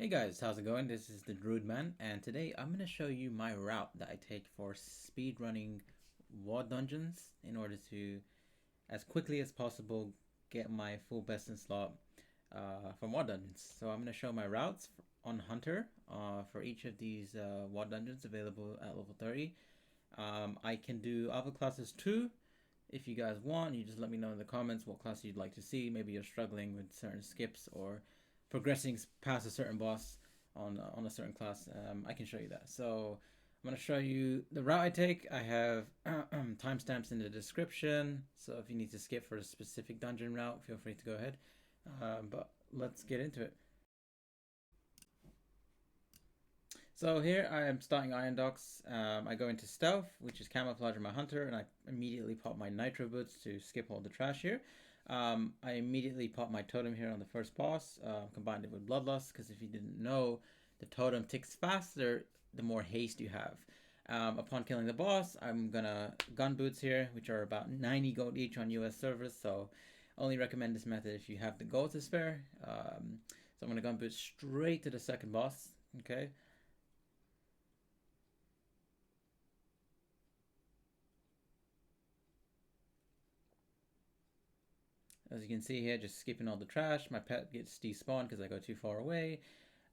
Hey guys, how's it going? This is TheDruidMan, and today I'm going to show you my route that I take for speedrunning WoW dungeons in order to, as quickly as possible, get my full best in slot from WoW dungeons. So I'm going to show my routes on Hunter for each of these WoW dungeons available at level 30. I can do other classes too. If you guys want, you just let me know in the comments what class you'd like to see. Maybe you're struggling with certain skips or progressing past a certain boss on a certain class. I can show you that. So I'm going to show you the route I take. I have timestamps in the description, so if you need to skip for a specific dungeon route, feel free to go ahead. But let's get into it. So here I am starting Iron Docks. I go into Stealth, which is camouflage in my Hunter, and I immediately pop my Nitro Boots to skip all the trash here. I immediately pop my Totem here on the first boss, combined it with Bloodlust, because if you didn't know, the Totem ticks faster the more haste you have. Upon killing the boss, I'm gonna Gun Boots here, which are about 90 gold each on US servers, so only recommend this method if you have the gold to spare. So I'm gonna Gun Boot straight to the second boss, okay? As you can see here, just skipping all the trash. My pet gets despawned because I go too far away.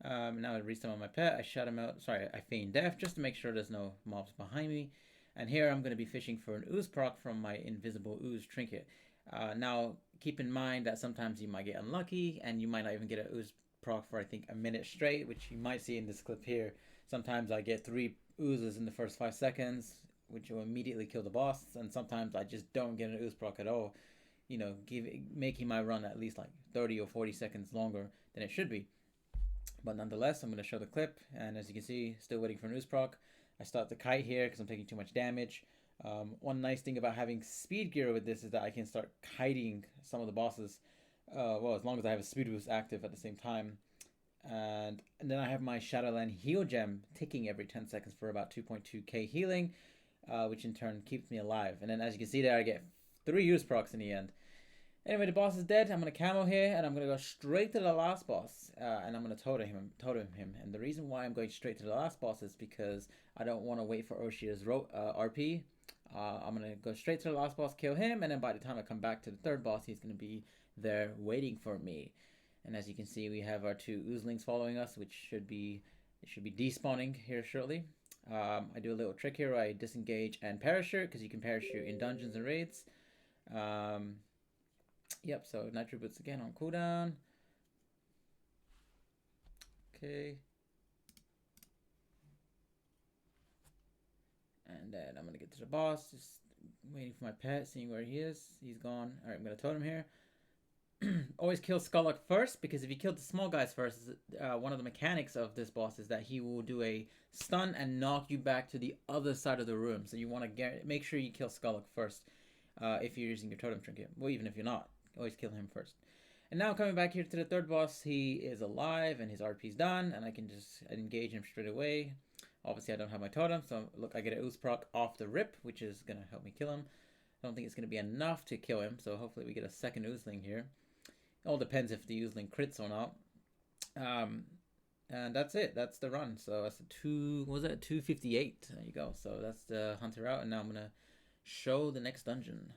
Now I resummon my pet. I shut him out. Sorry, I feign death just to make sure there's no mobs behind me. And here I'm going to be fishing for an ooze proc from my invisible ooze trinket. Now, keep in mind that sometimes you might get unlucky and you might not even get an ooze proc for I think a minute straight, which you might see in this clip here. Sometimes I get 3 oozes in the first 5 seconds, which will immediately kill the boss. And sometimes I just don't get an ooze proc at all, making my run at least like 30 or 40 seconds longer than it should be. But nonetheless, I'm going to show the clip, and as you can see, still waiting for an ooze proc. I start the kite here because I'm taking too much damage. One nice thing about having speed gear with this is that I can start kiting some of the bosses, well, as long as I have a speed boost active at the same time. And then I have my Shadowland heal gem ticking every 10 seconds for about 2.2k healing, which in turn keeps me alive. And then as you can see there, I get 3 use procs in the end. Anyway, the boss is dead. I'm going to camo here, and I'm going to go straight to the last boss, and I'm going to totem him. And the reason why I'm going straight to the last boss is because I don't want to wait for Oshia's RP. I'm going to go straight to the last boss, kill him, and then by the time I come back to the third boss, he's going to be there waiting for me. And as you can see, we have our 2 oozlings following us, which should be despawning here shortly. I do a little trick here. I disengage and parachute, because you can parachute in dungeons and raids. Yep, so Nitro Boots again on cooldown. Okay. And then I'm going to get to the boss. Just waiting for my pet, seeing where he is. He's gone. Alright, I'm going to totem here. Always kill Skyreach first, because if you kill the small guys first, one of the mechanics of this boss is that he will do a stun and knock you back to the other side of the room. So you want to make sure you kill Skyreach first if you're using your totem trinket. Well, even if you're not. Always kill him first. And now coming back here to the third boss, he is alive and his RP's done, and I can just engage him straight away. Obviously, I don't have my totem, so look, I get an ooze proc off the rip, which is going to help me kill him. I don't think it's going to be enough to kill him, so hopefully we get a second oozling here. It all depends if the oozling crits or not. And that's it. That's the run. So that's a 258. There you go. So that's the hunter out, and now I'm going to show the next dungeon.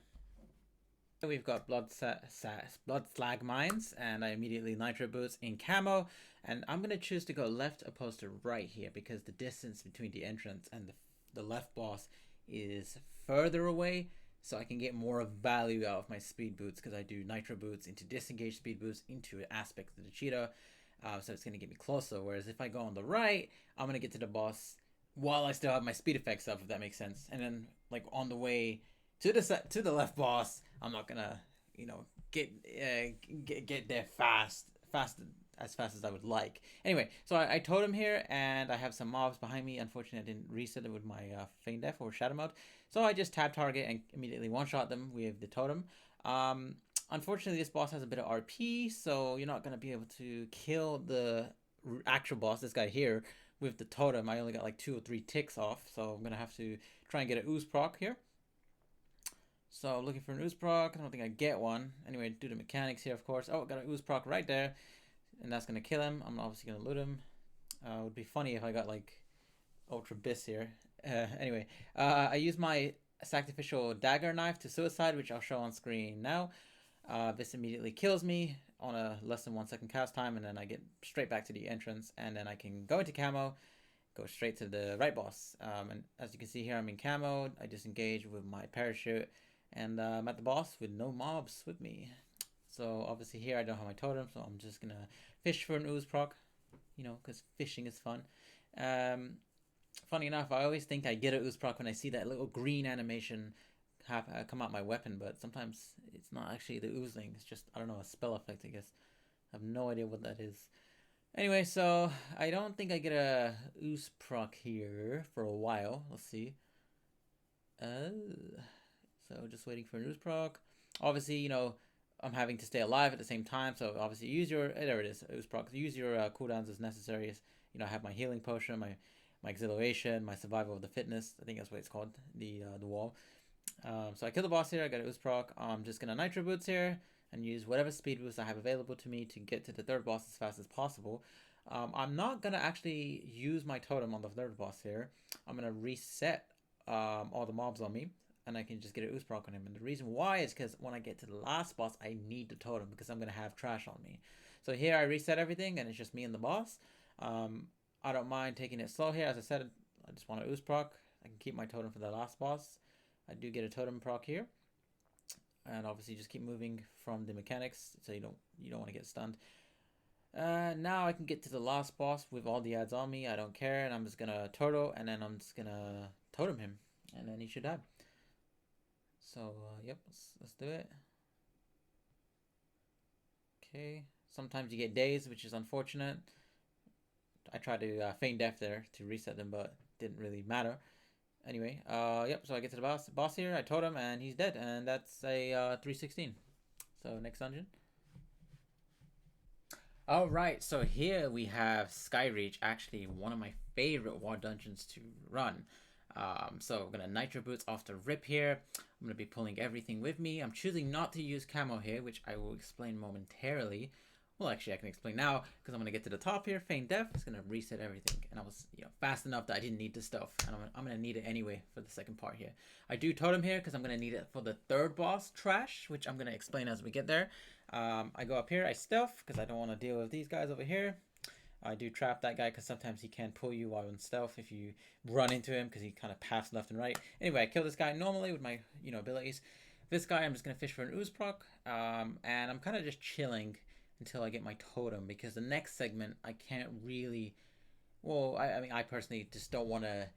We've got blood slag mines, and I immediately nitro boots in camo, and I'm gonna choose to go left opposed to right here because the distance between the entrance and the left boss is further away, so I can get more value out of my speed boots because I do nitro boots into disengage speed boots into aspects of the cheetah, so it's gonna get me closer. Whereas if I go on the right, I'm gonna get to the boss while I still have my speed effects up, if that makes sense, and then like on the way to the left boss, I'm not gonna, get there as fast as I would like. Anyway, so I totem here, and I have some mobs behind me. Unfortunately, I didn't reset it with my feign death or shadow mode, so I just tab target and immediately one shot them with the totem. Unfortunately, this boss has a bit of RP, so you're not gonna be able to kill the actual boss, this guy here, with the totem. I only got like 2 or 3 ticks off, so I'm gonna have to try and get an ooze proc here. So looking for an ooze proc. I don't think I get one. Anyway, do the mechanics here, of course. Oh, got an ooze proc right there. and that's gonna kill him. I'm obviously gonna loot him. It would be funny if I got like Ultra Bis here. Anyway, I use my sacrificial dagger knife to suicide, which I'll show on screen now. This immediately kills me on a less than 1 second cast time, and then I get straight back to the entrance, and then I can go into camo, go straight to the right boss. And as you can see here, I'm in camo. I disengage with my parachute, and I'm at the boss with no mobs with me. So obviously here I don't have my totem, so I'm just gonna fish for an ooze proc, you know, because fishing is fun. Funny enough, I always think I get an ooze proc when I see that little green animation come out my weapon, but sometimes it's not actually the oozling. It's just, I don't know, a spell effect, I guess. I have no idea what that is. Anyway, so I don't think I get a ooze proc here for a while. Let's see. So just waiting for an ooze proc. Obviously, you know, I'm having to stay alive at the same time, so obviously use your, there it is, ooze proc. Use your cooldowns as necessary. You know, I have my healing potion, my exhilaration, my survival of the fitness. I think that's what it's called, the wall. So I kill the boss here. I got an ooze proc. I'm just gonna nitro boots here and use whatever speed boost I have available to me to get to the third boss as fast as possible. I'm not gonna actually use my totem on the third boss here. I'm gonna reset all the mobs on me, and I can just get an ooze proc on him. And the reason why is because when I get to the last boss, I need the totem because I'm gonna have trash on me. So here I reset everything, and it's just me and the boss. I don't mind taking it slow here. As I said, I just want an ooze proc. I can keep my totem for the last boss. I do get a totem proc here, and obviously just keep moving from the mechanics so you don't want to get stunned. Now I can get to the last boss with all the ads on me. I don't care, and I'm just gonna turtle, and then I'm just gonna totem him, and then he should die. So yep, let's do it. Okay, sometimes you get days, which is unfortunate. I tried to feign death there to reset them, but didn't really matter. Anyway, yep, so I get to the boss here, I told him, and he's dead, and that's a 316. So, next dungeon. Alright, so here we have Skyreach, actually one of my favorite war dungeons to run. So I'm gonna nitro boots off the rip here. I'm gonna be pulling everything with me. I'm choosing not to use camo here, which I will explain momentarily. Well, actually, I can explain now because I'm gonna get to the top here. Feign death. It's gonna reset everything, and I was, you know, fast enough that I didn't need the stuff, and I'm gonna need it anyway for the second part here. I do totem here because I'm gonna need it for the third boss, trash, which I'm gonna explain as we get there. I go up here. I stealth because I don't want to deal with these guys over here. I do trap that guy because sometimes he can pull you while in stealth if you run into him because he kind of paths left and right. Anyway, I kill this guy normally with my, you know, abilities. This guy, I'm just gonna fish for an ooze proc, and I'm kind of just chilling until I get my totem, because the next segment I can't really, well, I mean, I personally just don't want to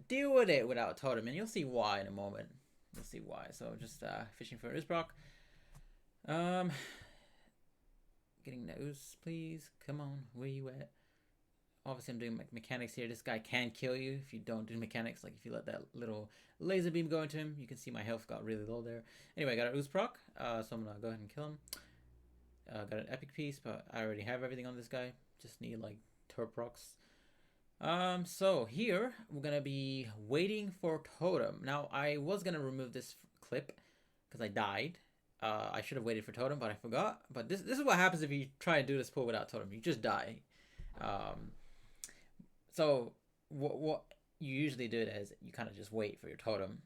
deal with it without a totem, and you'll see why in a moment. You'll see why. So just fishing for ooze proc. Getting the ooze, please. Come on, where you at? Obviously I'm doing mechanics here. This guy can kill you if you don't do mechanics. Like if you let that little laser beam go into him, you can see my health got really low there. Anyway, I got an ooze proc, so I'm gonna go ahead and kill him. Got an epic piece, but I already have everything on this guy. Just need like turprocs. So here we're gonna be waiting for totem. Now I was gonna remove this clip because I died. I should have waited for totem, but I forgot. But this is what happens if you try to do this pull without totem. You just die. So what you usually do is you kind of just wait for your totem.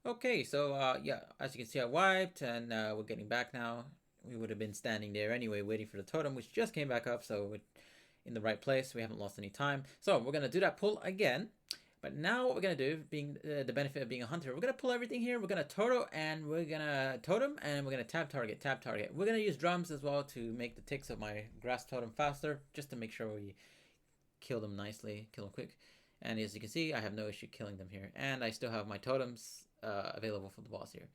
Okay, so yeah, as you can see, I wiped, and we're getting back now. We would have been standing there anyway, waiting for the totem, which just came back up, so we're in the right place. We haven't lost any time. So we're gonna do that pull again, but now what we're gonna do, being the benefit of being a hunter, we're gonna pull everything here. We're gonna turtle, and we're gonna totem, and we're gonna tab target, tab target. We're gonna use drums as well to make the ticks of my grass totem faster, just to make sure we kill them nicely, kill them quick. And as you can see, I have no issue killing them here, and I still have my totems available for the boss here.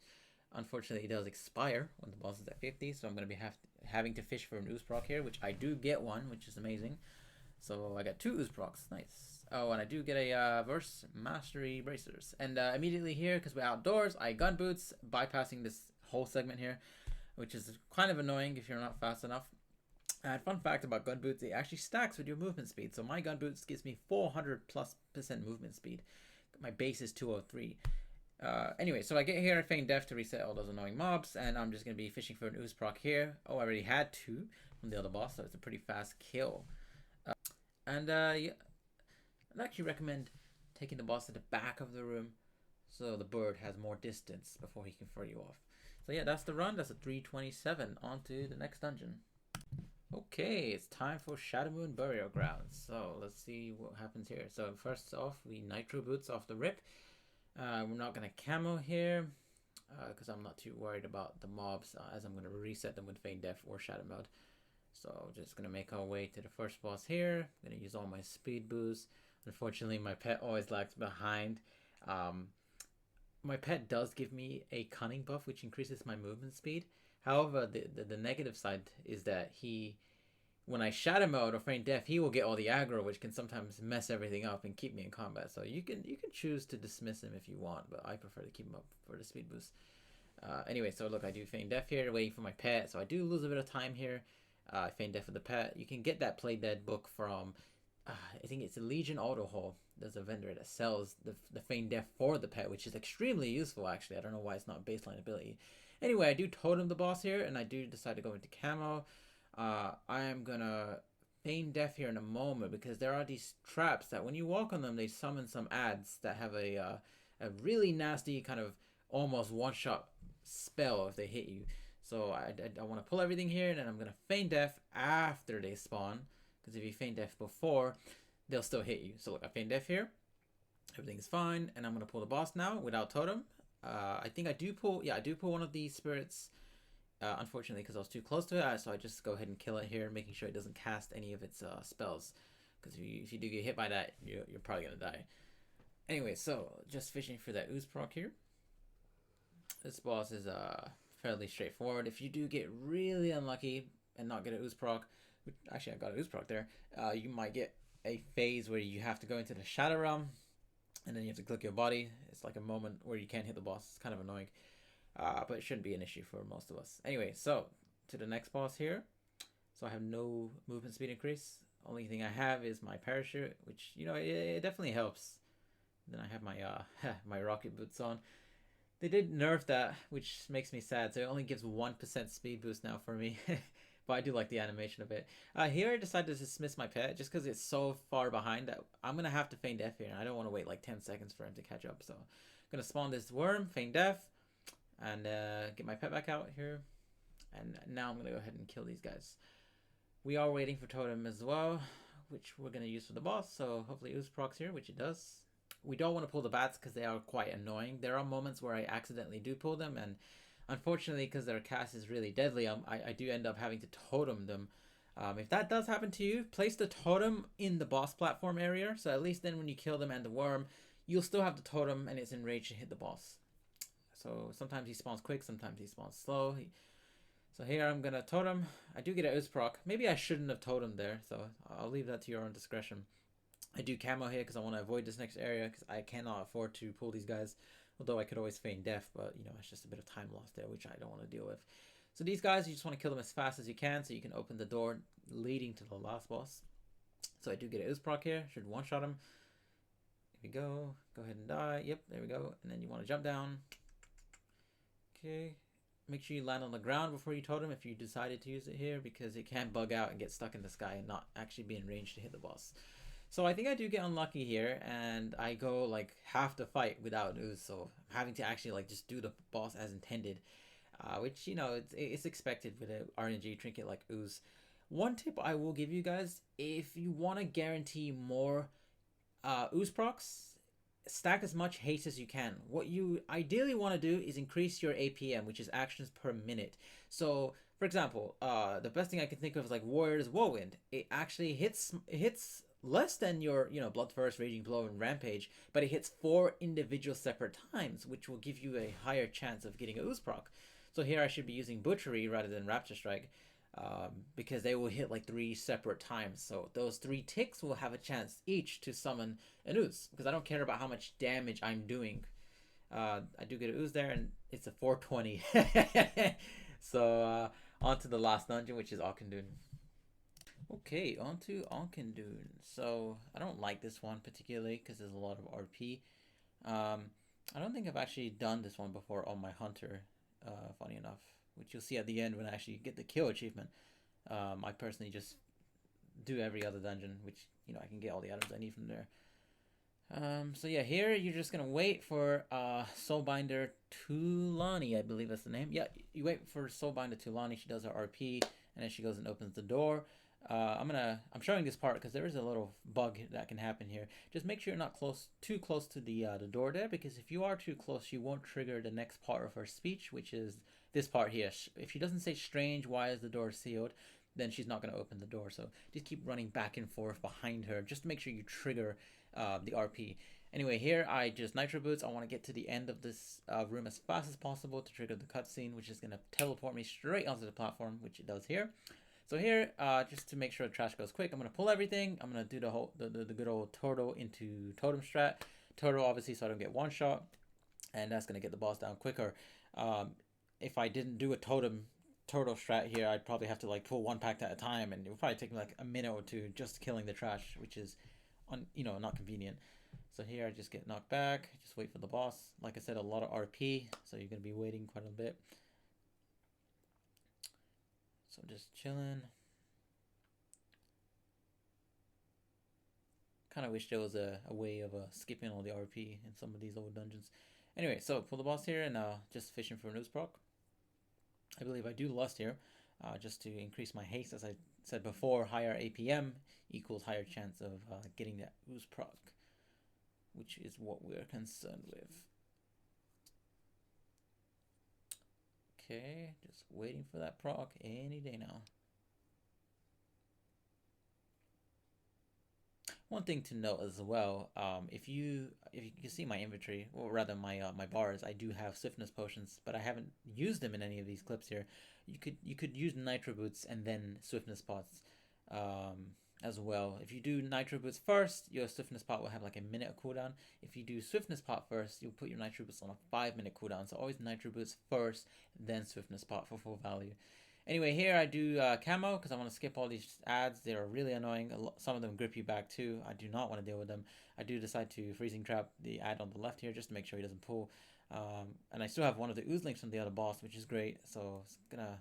Unfortunately, it does expire when the boss is at 50, so I'm going to be having to fish for an ooze proc here, which I do get one, which is amazing. So I got 2 ooze procs, nice. Oh, and I do get a verse mastery bracers. And immediately here, because we're outdoors, I gun boots, bypassing this whole segment here, which is kind of annoying if you're not fast enough. And fun fact about gun boots, it actually stacks with your movement speed. So my gun boots gives me 400+% movement speed. My base is 203. Anyway, so I get here, I feign death to reset all those annoying mobs, and I'm just going to be fishing for an ooze proc here. Oh, I already had two from the other boss, so it's a pretty fast kill. Yeah, I'd actually recommend taking the boss to the back of the room so the bird has more distance before he can throw you off. So yeah, that's the run. That's a 327. On to the next dungeon. Okay, it's time for Shadowmoon Burial Grounds. So let's see what happens here. So first off, we nitro boots off the rip. We're not going to camo here because I'm not too worried about the mobs as I'm going to reset them with Feign Death or Shadow Mode. So just going to make our way to the first boss here. I'm going to use all my speed boosts. Unfortunately, my pet always lags behind. My pet does give me a cunning buff, which increases my movement speed. However, the negative side is that when I Shadow Mode or Feign Death, he will get all the aggro, which can sometimes mess everything up and keep me in combat. So you can choose to dismiss him if you want, but I prefer to keep him up for the speed boost. Anyway, so look, I do Feign Death here, waiting for my pet. So I do lose a bit of time here. Feign Death for the pet. You can get that Play Dead book from, I think it's a Legion Auto Hall. There's a vendor that sells the Feign Death for the pet, which is extremely useful, actually. I don't know why it's not baseline ability. Anyway, I do totem the boss here, and I do decide to go into camo. I am gonna feign death here in a moment because there are these traps that when you walk on them, they summon some ads that have a really nasty kind of almost one-shot spell if they hit you. So I want to pull everything here, and then I'm gonna feign death after they spawn, because if you feign death before, they'll still hit you. So look, I feign death here, everything's fine, and I'm gonna pull the boss now without totem. I think I do pull one of these spirits. Unfortunately, because I was too close to it, so I just go ahead and kill it here, making sure it doesn't cast any of its spells. Because if you do get hit by that, you're probably gonna die. Anyway, so just fishing for that ooze proc here. This boss is fairly straightforward. If you do get really unlucky and not get an ooze proc, which actually I got an ooze proc there, you might get a phase where you have to go into the Shadow Realm, and then you have to click your body. It's like a moment where you can't hit the boss. It's kind of annoying. But it shouldn't be an issue for most of us. Anyway, so to the next boss here. So I have no movement speed increase. Only thing I have is my parachute, which, you know, it definitely helps. Then I have my my rocket boots on. They did nerf that, which makes me sad. So it only gives 1% speed boost now for me. But I do like the animation of it. Here I decided to dismiss my pet just because it's so far behind that I'm going to have to feign death here. And I don't want to wait like 10 seconds for him to catch up. So I'm going to spawn this worm, feign death. And get my pet back out here. And now I'm going to go ahead and kill these guys. We are waiting for totem as well, which we're going to use for the boss. So hopefully ooze procs here, which it does. We don't want to pull the bats because they are quite annoying. There are moments where I accidentally do pull them. And unfortunately, because their cast is really deadly, I do end up having to totem them. If that does happen to you, place the totem in the boss platform area. So at least then when you kill them and the worm, you'll still have the totem and it's enraged to hit the boss. So sometimes he spawns quick, sometimes he spawns slow. So here I'm gonna totem. I do get an ooze proc. Maybe I shouldn't have totemed there, so I'll leave that to your own discretion. I do camo here because I want to avoid this next area because I cannot afford to pull these guys. Although I could always feign death, but you know, it's just a bit of time lost there, which I don't want to deal with. So these guys, you just want to kill them as fast as you can so you can open the door leading to the last boss. So I do get an ooze proc here. Should one-shot him. Here we go. Go ahead and die. Yep, there we go. And then you want to jump down. Okay, make sure you land on the ground before you totem if you decided to use it here, because it can bug out and get stuck in the sky and not actually be in range to hit the boss. So I think I do get unlucky here, and I go like half the fight without ooze, so I'm having to actually like just do the boss as intended, which, you know, it's expected with an RNG trinket like ooze. One tip I will give you guys, if you want to guarantee more ooze procs, stack as much haste as you can. What you ideally want to do is increase your APM, which is actions per minute. So for example, the best thing I can think of is like Warrior's Whirlwind. It actually hits less than your, you know, Bloodthirst, Raging Blow, and Rampage, but it hits 4 individual separate times, which will give you a higher chance of getting a ooze proc. So here I should be using Butchery rather than Rapture Strike, because they will hit like 3 separate times. So those 3 ticks will have a chance each to summon an ooze, because I don't care about how much damage I'm doing. I do get an ooze there, and it's a 420. So on to the last dungeon, which is Auchindoun. Okay, on to Auchindoun. So I don't like this one particularly because there's a lot of RP. I don't think I've actually done this one before on my hunter, funny enough, which you'll see at the end when I actually get the kill achievement. I personally just do every other dungeon, which, you know, I can get all the items I need from there. So yeah, here you're just gonna wait for Soulbinder Tulani, I believe that's the name. Yeah, you wait for Soulbinder Tulani. She does her RP, and then she goes and opens the door. I'm showing this part because there is a little bug that can happen here. Just make sure you're not too close to the door there, because if you are too close, she won't trigger the next part of her speech, which is this part here. If she doesn't say "strange, why is the door sealed?" then she's not going to open the door. So just keep running back and forth behind her. Just to make sure you trigger the RP. Anyway, here I just nitro boots. I want to get to the end of this room as fast as possible to trigger the cutscene, which is going to teleport me straight onto the platform, which it does here. So here, just to make sure the trash goes quick, I'm going to pull everything. I'm going to do the good old turtle into totem strat. Turtle, obviously, so I don't get one shot. And that's going to get the boss down quicker. If I didn't do a turtle strat here, I'd probably have to like pull one pack at a time, and it would probably take me like a minute or two just killing the trash, which is not convenient. So here I just get knocked back, just wait for the boss. Like I said, a lot of RP, so you're gonna be waiting quite a bit. So I'm just chilling. Kind of wish there was a way of skipping all the RP in some of these old dungeons. Anyway, so pull the boss here, and just fishing for an ooze proc. I believe I do lust here, just to increase my haste. As I said before, higher APM equals higher chance of getting that ooze proc, which is what we're concerned with. Okay, just waiting for that proc any day now. One thing to note as well, if you can see my inventory, or rather my bars, I do have swiftness potions, but I haven't used them in any of these clips here. You could use nitro boots and then swiftness pots as well. If you do nitro boots first, your swiftness pot will have like a minute of cooldown. If you do swiftness pot first, you'll put your nitro boots on a 5-minute cooldown. So always nitro boots first, then swiftness pot for full value. Anyway, here I do camo because I want to skip all these ads. They are really annoying. Some of them grip you back too. I do not want to deal with them. I do decide to freezing trap the ad on the left here just to make sure he doesn't pull. And I still have one of the ooze links from the other boss, which is great. So it's gonna...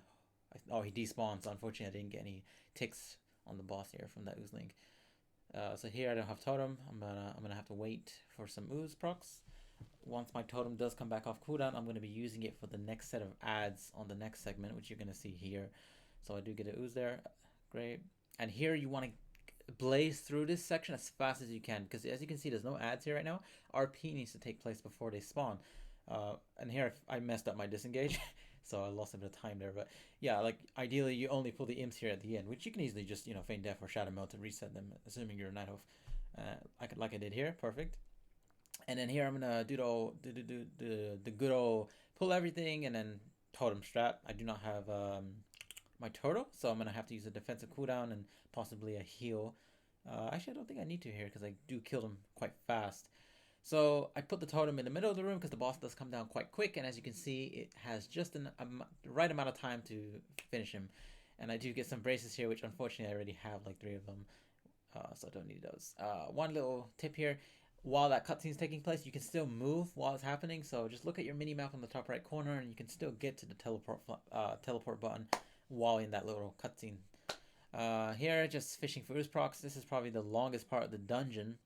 Oh, he despawns. So unfortunately, I didn't get any ticks on the boss here from that ooze link. So here I don't have totem. I'm gonna have to wait for some ooze procs. Once my totem does come back off cooldown, I'm going to be using it for the next set of ads on the next segment, which you're going to see here. So I do get an ooze there. Great. And here you want to blaze through this section as fast as you can, because as you can see, there's no ads here right now. RP needs to take place before they spawn. And here I messed up my disengage, so I lost a bit of time there. But yeah, like ideally you only pull the imps here at the end, which you can easily just, feign death or Shadowmoon to reset them, assuming you're a Night Elf. Like I did here. Perfect. And then here I'm gonna do the good old pull everything and then totem strat. I do not have my turtle, so I'm gonna have to use a defensive cooldown and possibly a heal. Actually, I don't think I need to here because I do kill them quite fast. So I put the totem in the middle of the room because the boss does come down quite quick, and as you can see, it has just the right amount of time to finish him. And I do get some braces here, which unfortunately I already have like 3 of them, so I don't need those. One little tip here. While that cutscene is taking place, you can still move while it's happening. So just look at your mini map on the top right corner, and you can still get to the teleport button while in that little cutscene. Here, just fishing for ooze procs. This is probably the longest part of the dungeon.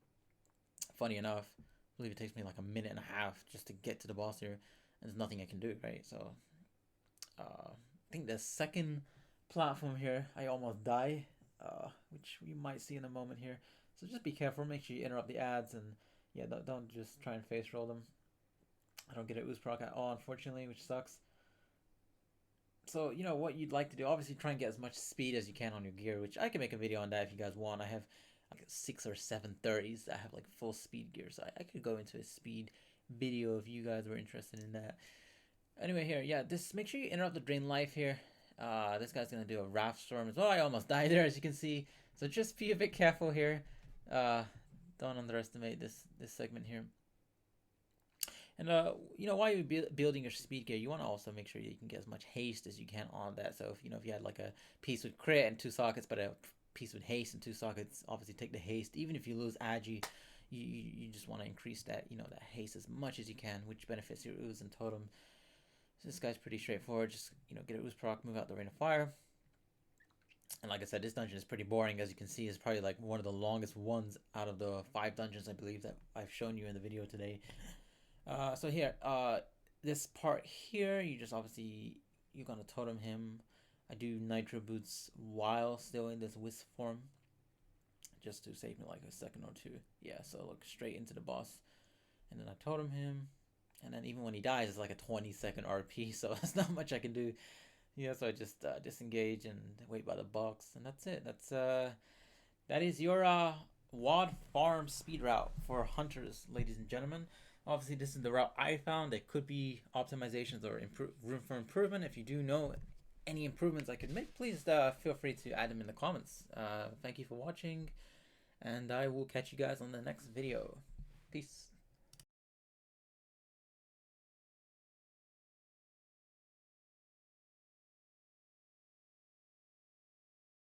Funny enough, I believe it takes me like a minute and a half just to get to the boss here. And there's nothing I can do, right? So I think the second platform here, I almost die, which we might see in a moment here. So just be careful. Make sure you interrupt the ads, and yeah, don't just try and face roll them. I don't get an ooze proc at all, unfortunately, which sucks. So, what you'd like to do, obviously try and get as much speed as you can on your gear, which I can make a video on that if you guys want. I have like 6 or 7 30s that have like full speed gear, so I could go into a speed video if you guys were interested in that. Anyway, here, yeah, make sure you interrupt the drain life here. This guy's gonna do a raft storm as well. I almost died there, as you can see. So just be a bit careful here. Don't underestimate this segment here. And while you're building your speed gear, you want to also make sure that you can get as much haste as you can on that. So if you had like a piece with crit and 2 sockets, but a piece with haste and 2 sockets, obviously take the haste. Even if you lose agi, you just want to increase that, you know, that haste as much as you can, which benefits your ooze and totem. So this guy's pretty straightforward. Just, you know, get an ooze proc, move out the rain of fire. And like I said, this dungeon is pretty boring. As you can see, it's probably like one of the longest ones out of the 5 dungeons, I believe, that I've shown you in the video today. So here, this part here, you just obviously, you're gonna totem him. I do nitro boots while still in this wisp form, just to save me like a second or two. Yeah, so look straight into the boss, and then I totem him, and then even when he dies, it's like a 20-second RP, so there's not much I can do. Yeah, so I just disengage and wait by the box, and that's it. That is your WoD farm speed route for hunters, ladies and gentlemen. Obviously, this is the route I found. There could be optimizations or room for improvement. If you do know any improvements I could make, please feel free to add them in the comments. Thank you for watching, and I will catch you guys on the next video. Peace.